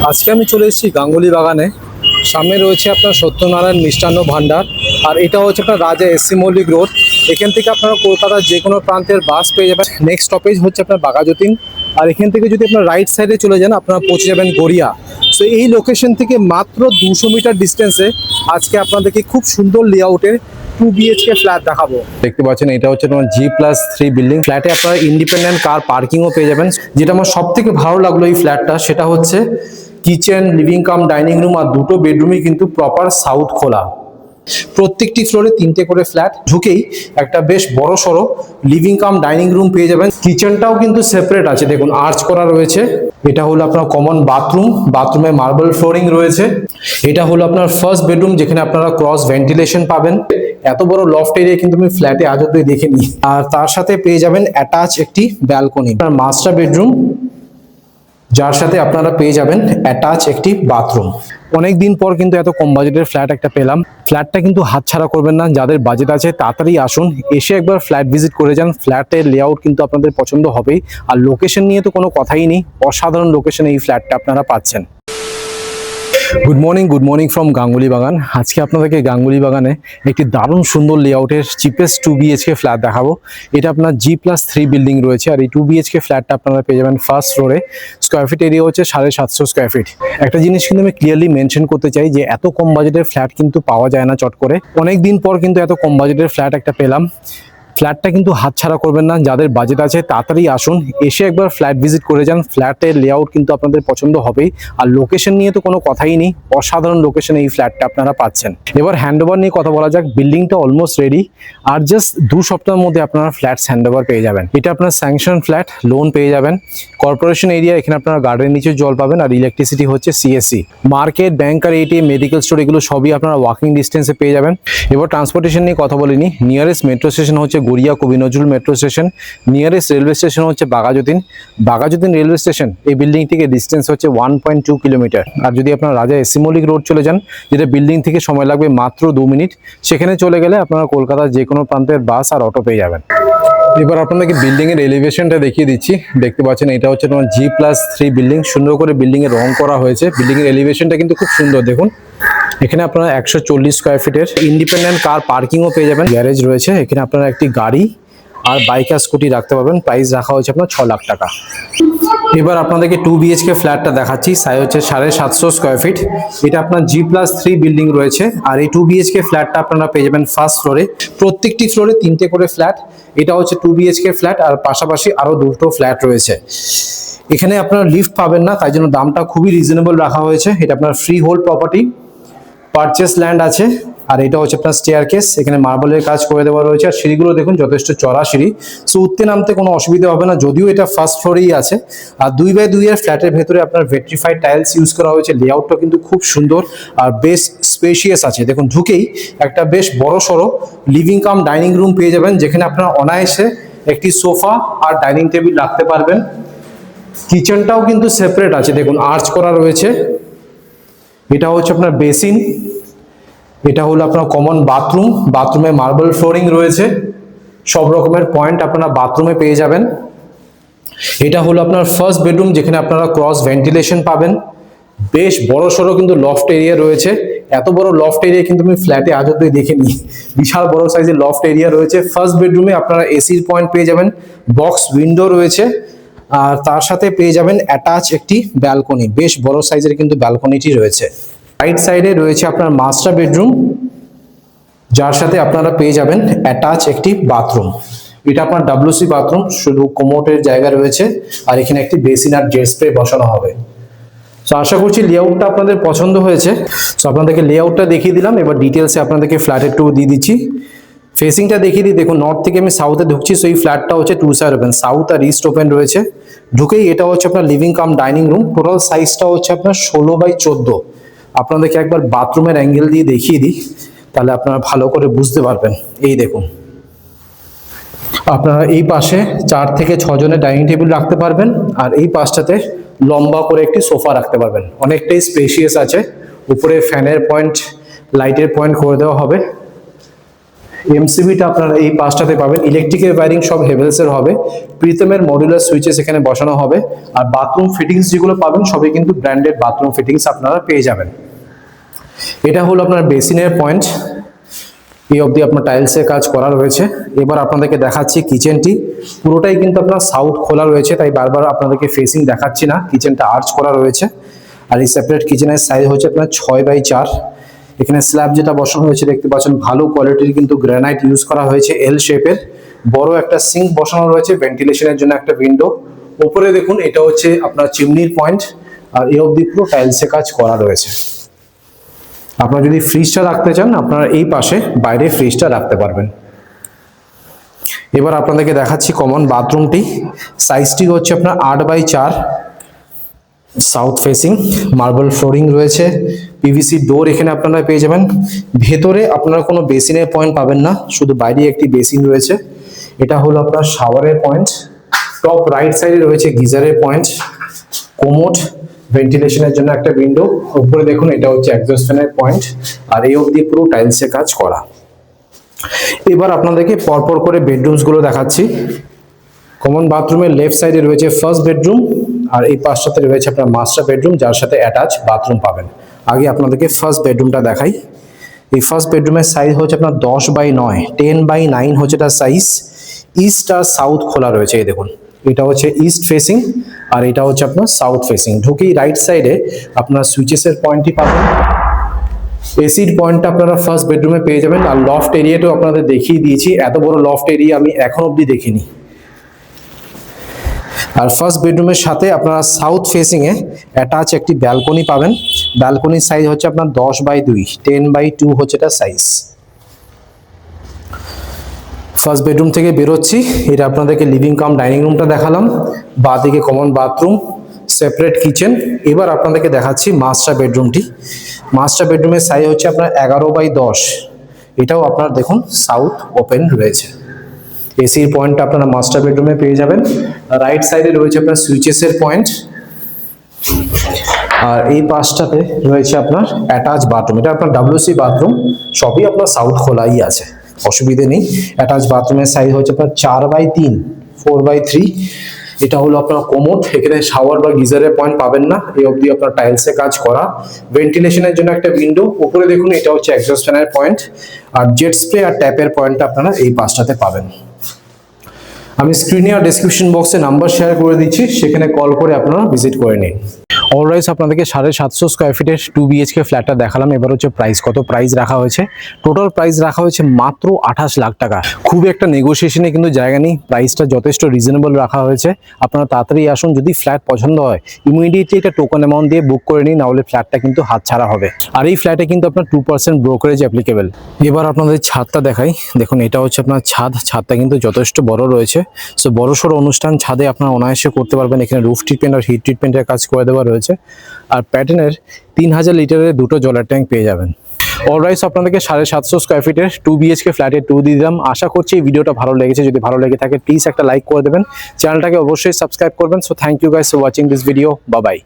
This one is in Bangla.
আজকে আমি চলে এসেছি গাঙ্গুলি বাগানে। সামনে রয়েছে আপনার সত্যনারায়ণ মিষ্টান্ন ভান্ডার, আর এটা হচ্ছে আপনার রাজা এসসি মল্লিক রোড। এখান থেকে আপনারা কলকাতার যে কোনো প্রান্তের বাস পেয়ে যাবেন। নেক্সট স্টপেজ হচ্ছে আপনার বাঘাযতীন, আর এখান থেকে যদি আপনার রাইট সাইডে চলে যান আপনারা পৌঁছে যাবেন গড়িয়া। সো এই লোকেশন থেকে মাত্র 200 মিটার ডিস্টেন্সে আজকে আপনাদেরকে খুব সুন্দর লেআউটের 2 BHK ফ্ল্যাট দেখাবো। দেখতে পাচ্ছেন এটা হচ্ছে তোমার G+3 বিল্ডিং। ফ্ল্যাটে আপনারা ইন্ডিপেন্ডেন্ট কার পার্কিংও পেয়ে যাবেন। যেটা আমার সব থেকে ভালো লাগলো এই ফ্ল্যাটটা, সেটা হচ্ছে kitchen, living cum dining room আর দুটো বেডরুমই কিন্তু প্রপার সাউথ খোলা। প্রত্যেকটি ফ্লোরে 3টে করে ফ্ল্যাট, ঢুকেই একটা বেশ বড় সড়ো লিভিং কাম ডাইনিং রুম পেয়ে যাবেন। কিচেনটাও কিন্তু সেপারেট আছে, দেখুন আর্চ করা রয়েছে। এটা হলো আপনার কমন বাথরুম, বাথরুমে মার্বেল ফ্লোরিং রয়েছে। এটা হলো আপনার ফার্স্ট বেডরুম, যেখানে আপনারা ক্রস ভেন্টিলেশন পাবেন। এত বড় লফট এরিয়া কিন্তু আমি ফ্ল্যাটে আজ অব্দি দেখিনি। আর তার সাথে পেয়ে যাবেন অ্যাটাচ একটি ব্যালকনি। আপনার মাস্টার বেডরুম, যার সাথে আপনারা পেয়ে যাবেন অ্যাটাচ একটি বাথরুম। অনেক দিন পর কিন্তু এত কম বাজেটের ফ্ল্যাট একটা পেলাম। ফ্ল্যাটটা কিন্তু হাতছাড়া করবেন না, যাদের বাজেট আছে তাড়াতাড়ি আসুন, এসে একবার ফ্ল্যাট ভিজিট করে যান। ফ্ল্যাটের লেআউট কিন্তু আপনাদের পছন্দ হবেই, আর লোকেশন নিয়ে তো কোনো কথাই নেই, অসাধারণ লোকেশনে এই ফ্ল্যাটটা আপনারা পাচ্ছেন। গুড মর্নিং ফ্রম গাঙ্গুলি বাগান। আজকে আপনাদেরকে গাঙ্গুলি বাগানে একটি দারুণ সুন্দর লেআউটের চিপেস্ট 2 BHK ফ্ল্যাট দেখাবো। এটা আপনার G+3 বিল্ডিং রয়েছে, আর এই 2 BHK ফ্ল্যাটটা আপনারা পেয়ে যাবেন ফার্স্ট ফ্লোরে। স্কোয়ার ফিট এরিয়া হচ্ছে 750 স্কোয়ার ফিট। একটা জিনিস কিন্তু আমি ক্লিয়ারলি মেনশন করতে চাই যে এত কম বাজেটের ফ্ল্যাট কিন্তু পাওয়া যায় না চট করে। অনেক দিন পর কিন্তু এত কম বাজেটের ফ্ল্যাট একটা পেলাম। ফ্ল্যাটটা কিন্তু হাতছাড়া করবেন না, যাদের বাজেট আছে তাড়াতাড়ি আসুন, এসে একবার ফ্ল্যাট ভিজিট করে যান। ফ্ল্যাটের লেআউট কিন্তু আপনাদের পছন্দ হবেই, আর লোকেশন নিয়ে তো কোনো কথাই নেই, অসাধারণ লোকেশনে এই ফ্ল্যাটটা আপনারা পাচ্ছেন। এবার হ্যান্ডওভার নিয়ে কথা বলা যাক। বিল্ডিংটা অলমোস্ট রেডি, আর জাস্ট 2 সপ্তাহের মধ্যে আপনারা ফ্ল্যাটস হ্যান্ডওভার পেয়ে যাবেন। এটা আপনার স্যাংশন ফ্ল্যাট, লোন পেয়ে যাবেন। কর্পোরেশন এরিয়া, এখানে আপনারা গার্ডেনের নিচে জল পাবেন, আর ইলেকট্রিসিটি হচ্ছে CSC। মার্কেট, ব্যাংক আর ATM, মেডিকেল স্টোর এগুলো সবই আপনারা ওয়াকিং ডিস্টেন্সে পেয়ে যাবেন। এবার ট্রান্সপোর্টেশন নিয়ে কথা বলিনি। নিয়ারেস্ট মেট্রো স্টেশন হচ্ছে গড়িয়া কবি Nazrul metro station. Nearest railway station হচ্ছে বাঘাযতীন রেলওয়ে স্টেশন। এই বিল্ডিং থেকে ডিস্টেন্স হচ্ছে 1.2 কিলোমিটার। আর যদি আপনারা রাজা এসসি মল্লিক রোড চলে যান, যেটা বিল্ডিং থেকে সময় লাগবে মাত্র 2 মিনিট, সেখানে চলে গেলে আপনারা কলকাতার যে কোনো প্রান্তের বাস আর অটো পেয়ে যাবেন। এবার আপনাদেরকে বিল্ডিং এর এলিভেশনটা দেখিয়ে দিচ্ছি। দেখতে পাচ্ছেন এটা হচ্ছে তোমার G+3 বিল্ডিং। সুন্দর করে বিল্ডিং এর রং করা হয়েছে। বিল্ডিং এর এলিভেশনটা কিন্তু খুব সুন্দর, দেখুন। এখানে আপনারা 140 স্কোয়ার ফিটের ইন্ডিপেন্ডেন্ট কার পার্কিংও পেয়ে যাবেন। গ্যারেজ রয়েছে, এখানে আপনারা একটি গাড়ি আর বাইক আর স্কুটি রাখতে পারবেন। প্রাইস রাখা হয়েছে আপনার 6 লাখ টাকা। এবার আপনাদেরকে 2 BHK ফ্ল্যাটটা দেখাচ্ছি। সাইজ হচ্ছে 750 স্কোয়ার ফিট। এটা আপনার G+3 বিল্ডিং রয়েছে, আর এই 2 BHK ফ্ল্যাটটা আপনারা পেয়ে যাবেন ফার্স্ট ফ্লোরে। প্রত্যেকটি ফ্লোরে 3টে করে ফ্ল্যাট। এটা হচ্ছে 2 BHK ফ্ল্যাট, আর পাশাপাশি আরো 2টো ফ্ল্যাট রয়েছে। এখানে আপনারা লিফট পাবেন না, তাই জন্য দামটা খুবই রিজনেবল রাখা হয়েছে। এটা আপনার free hold property, purchase land আছে। আর এটা হচ্ছে আপনার স্টেয়ারকেস, এখানে মার্বেলের কাজ করে দেওয়া রয়েছে। আর সিঁড়িগুলো দেখুন যথেষ্ট চড়া সিঁড়ি, সো উঠতে নামতে কোনো অসুবিধা হবে না। যদিও এটা ফার্স্ট ফ্লোরেই আছে, আর 2x2 এর ফ্ল্যাটের ভেতরে আপনার ভেট্রিফাইড টাইলস ইউজ করা হয়েছে। লেআউটটা কিন্তু খুব সুন্দর আর বেশ স্পেশিয়াস আছে। দেখুন ঢুকেই একটা বেশ বড় সড়ো লিভিং কাম ডাইনিং রুম পেয়ে যাবেন, যেখানে আপনারা অনায়াসে একটি সোফা আর ডাইনিং টেবিল রাখতে পারবেন। কিচেনটাও কিন্তু সেপারেট আছে, দেখুন আর্চ করা রয়েছে। এটা হচ্ছে আপনার বেসিন। এটা হলো আপনার কমন বাথরুম, বাথরুমে মার্বেল ফ্লোরিং রয়েছে। সব রকমের পয়েন্ট আপনারা বাথরুমে পেয়ে যাবেন। এটা হলো আপনার ফার্স্ট বেডরুম, যেখানে আপনারা ক্রস ভেন্টিলেশন পাবেন। বেশ বড় সড়ো কিন্তু লফট এরিয়া রয়েছে। এত বড় লফট এরিয়া কিন্তু আমি ফ্ল্যাটে আজ অব্দি দেখিনি। বিশাল বড় সাইজের লফট এরিয়া রয়েছে। ফার্স্ট বেডরুমে আপনারা এসির পয়েন্ট পেয়ে যাবেন, বক্স উইন্ডো রয়েছে, আর তার সাথে পেয়ে যাবেন অ্যাটাচ একটি ব্যালকনি। বেশ বড় সাইজের কিন্তু ব্যালকনিটি রয়েছে। রাইট সাইডে রয়েছে আপনার মাস্টার বেডরুম, যার সাথে আপনারা পেয়ে যাবেন অ্যাটাচ একটি বাথরুম। এটা আপনার WC বাথরুম, শুধু কোমোটের জায়গা রয়েছে, আর এখানে একটি বেসিন আর জেট স্প্রে বসানো হবে। সো আশা করছি লেআউটটা আপনাদের পছন্দ হয়েছে। সো আপনাদেরকে লেআউটটা দেখিয়ে দিলাম। এবার ডিটেলসে আপনাদেরকে ফ্ল্যাটের ট্যুর দিয়ে দিচ্ছি। ফেসিংটা দেখিয়ে দিই। দেখুন নর্থ থেকে আমি সাউথে ঢুকছি, সো এই ফ্ল্যাটটা হচ্ছে 2 সাইড ওপেন, সাউথ আর ইস্ট ওপেন রয়েছে। ঢুকেই এটা হচ্ছে আপনার living cum dining room. Total সাইজটা হচ্ছে আপনার 16x14। আপনাদেরকে একবার বাথরুমের অ্যাঙ্গেল দিয়ে দেখিয়ে দিই, তাহলে আপনারা ভালো করে বুঝতে পারবেন। এই দেখুন, আপনারা এই পাশে 4 থেকে 6 জনের ডাইনিং টেবিল রাখতে পারবেন, আর এই পাশটাতে লম্বা করে একটি সোফা রাখতে পারবেন। অনেকটাই স্পেশিয়াস আছে। উপরে ফ্যানের পয়েন্ট, লাইটের পয়েন্ট করে দেওয়া হবে। এমসিবিটা আপনারা এই পাঁচটাতে পাবেন। ইলেকট্রিকের ওয়্যারিং সব হেভেলসের হবে। প্রিতমের মডুলার সুইচেস এখানে বসানো হবে। আর বাথরুম ফিটিংস যেগুলো পাবেন সবই কিন্তু ব্র্যান্ডেড বাথরুম ফিটিংস আপনারা পেয়ে যাবেন। এটা হলো আপনার বেসিনের পয়েন্ট। এই অবধি আপনার টাইলসের কাজ করা রয়েছে। এবার আপনাদেরকে দেখাচ্ছি কিচেনটি। পুরোটাই কিন্তু আপনার সাউথ খোলা রয়েছে, তাই বারবার আপনাদেরকে ফেসিং দেখাচ্ছি না, কিচেনটা আর্চ করা রয়েছে। আর এই সেপারেট কিচেনের সাইজ হচ্ছে আপনার 6x4। এখানে স্ল্যাব যেটা বসানো হয়েছে দেখতে পাচ্ছেন ভালো কোয়ালিটির কিন্তু গ্রানাইট ইউজ করা হয়েছে, এল শেপের। বড় একটা সিঙ্ক বসানো রয়েছে, ভেন্টিলেশনের জন্য একটা উইন্ডো। উপরে দেখুন এটা হচ্ছে আপনার চিমনির পয়েন্ট। আর এই অবধি পুরো টাইলসের কাজ করা রয়েছে। আপনারা যদি ফ্রিজটা রাখতে চান আপনারা এই পাশে বাইরে ফ্রিজটা রাখতে পারবেন। এবার আপনাদেরকে দেখাচ্ছি কমন বাথরুমটি। সাইজটি হচ্ছে আপনার 8x4, south facing, marble flooring রয়েছে, পিভিসি ডোর এখানে আপনারা পেয়ে যাবেন। ভেতরে আপনারা কোনো বেসিনের পয়েন্ট পাবেন না, শুধু বাইরে একটি বেসিন রয়েছে। এটা হলো আপনার শাওয়ারের পয়েন্ট। টপ রাইট সাইডে রয়েছে গিজারের পয়েন্ট, কোমোড, ভেন্টিলেশনের জন্য একটা উইন্ডো। উপরে দেখুন এটা হচ্ছে এক্সস্ট ফ্যানের পয়েন্ট। আর এই অবধি পুরো টাইলসে কাজ করা। এবার আপনাদেরকে পরপর করে বেডরুমস গুলো দেখাচ্ছি। কমন বাথরুমের লেফট সাইডে রয়েছে ফার্স্ট বেডরুম। আর এই পাশটাতে রয়েছে আপনার মাস্টার বেডরুম, যার সাথে অ্যাটাচ বাথরুম পাবেন। আগে আপনাদেরকে ফার্স্ট বেডরুমটা দেখাই। এই ফার্স্ট বেডরুমের সাইজ হচ্ছে আপনার 10x9, 10x9 হচ্ছে তার সাইজ। ইস্ট আর সাউথ খোলা রয়েছে। এই দেখুন এটা হচ্ছে ইস্ট ফেসিং আর এটা হচ্ছে আপনার সাউথ ফেসিং। ঢুকেই রাইট সাইডে আপনার সুইচেসের পয়েন্টটি পাবেন। এসির পয়েন্টটা আপনারা ফার্স্ট বেডরুমে পেয়ে যাবেন। আর লফট এরিয়াটাও আপনাদের দেখিয়ে দিয়েছি, এত বড় লফট এরিয়া আমি এখন অবধি দেখিনি। আর ফার্স্ট বেডরুমের সাথে আপনারা সাউথ ফেসিং এ অ্যাটাচ একটি ব্যালকনি পাবেন। ব্যালকনির সাইজ হচ্ছে আপনার 10x2, 10x2 হচ্ছে এটা সাইজ। ফার্স্ট বেডরুম থেকে বেরোচ্ছি। এটা আপনাদেরকে লিভিং কাম ডাইনিং রুমটা দেখালাম। বাঁদিকে কমন বাথরুম, সেপারেট কিচেন। এবার আপনাদেরকে দেখাচ্ছি মাস্টার বেডরুমটি। মাস্টার বেডরুমের সাইজ হচ্ছে আপনার 11x10। এটাও আপনার দেখুন সাউথ ওপেন রয়েছে। এসির পয়েন্টটা আপনারা মাস্টার বেডরুমে পেয়ে যাবেন। রাইট সাইডে রয়েছে আপনার সুইচেসের পয়েন্ট। আর এই পাশটাতে রয়েছে আপনার অ্যাটাচ বাথরুম। এটা আপনার WC বাথরুম, সবই আপনার সাউথ খোলাই আছে, অসুবিধে নেই। অ্যাটাচ বাথরুমের সাইজ হচ্ছে আপনার 4x3, 4x3। এটা হলো আপনার কোমোড। এখানে শাওয়ার বা গিজারের পয়েন্ট পাবেন না, এই অবধি আপনার টাইলসে কাজ করা। ভেন্টিলেশনের জন্য একটা উইন্ডো। উপরে দেখুন এটা হচ্ছে এক্সস্ট ফ্যানের পয়েন্ট। আর জেট স্প্রে আর ট্যাপের পয়েন্টটা আপনারা এই পাশটাতে পাবেন। আমি স্ক্রিনে আর ডেসক্রিপশন বক্সে নাম্বার শেয়ার করে দিচ্ছি, সেখানে কল করে আপনারা ভিজিট করে নিন। অলরাইজ আপনাদেরকে 750 স্কোয়ার ফিটের 2 BHK ফ্ল্যাটটা দেখালাম। এবার হচ্ছে প্রাইস, কত প্রাইস রাখা হয়েছে। টোটাল প্রাইস রাখা হয়েছে মাত্র 28 লাখ টাকা। খুব একটা নেগোসিয়েশনে কিন্তু জায়গা নেই, প্রাইসটা যথেষ্ট রিজনেবল রাখা হয়েছে। আপনারা তাড়াতাড়ি আসুন, যদি ফ্ল্যাট পছন্দ হয় ইমিডিয়েটলি একটা টোকেন অ্যামাউন্ট দিয়ে বুক করে নিন, নাহলে ফ্ল্যাটটা কিন্তু হাতছাড়া হবে। আর এই ফ্ল্যাটে কিন্তু আপনার 2% ব্রোকারেজ অ্যাপ্লিকেবল। এবার আপনাদের ছাদটা দেখাই। দেখুন এটা হচ্ছে আপনার ছাদ। ছাদটা কিন্তু যথেষ্ট বড় রয়েছে। সো বড়সড় অনুষ্ঠান ছাদে আপনারা অনায়াসে করতে পারবেন। এখানে রুফ ট্রিটমেন্ট আর হিট ট্রিটমেন্টের কাজ করে দেওয়া রয়েছে। আর প্যাটার্নের 3000 লিটারের দুটো জলের ট্যাঙ্ক পেয়ে যাবেন। অলরাইজ আপনাদেরকে 750 স্কোয়ার ফিটের 2 BHK ফ্ল্যাটের 2 দিয়ে দিলাম। আশা করছি এই ভিডিওটা ভালো লেগেছে। যদি ভালো লেগে থাকে প্লিজ একটা লাইক করে দেবেন, চ্যানেলটাকে অবশ্যই সাবস্ক্রাইব করবেন। So thank you guys for watching this video. Bye by.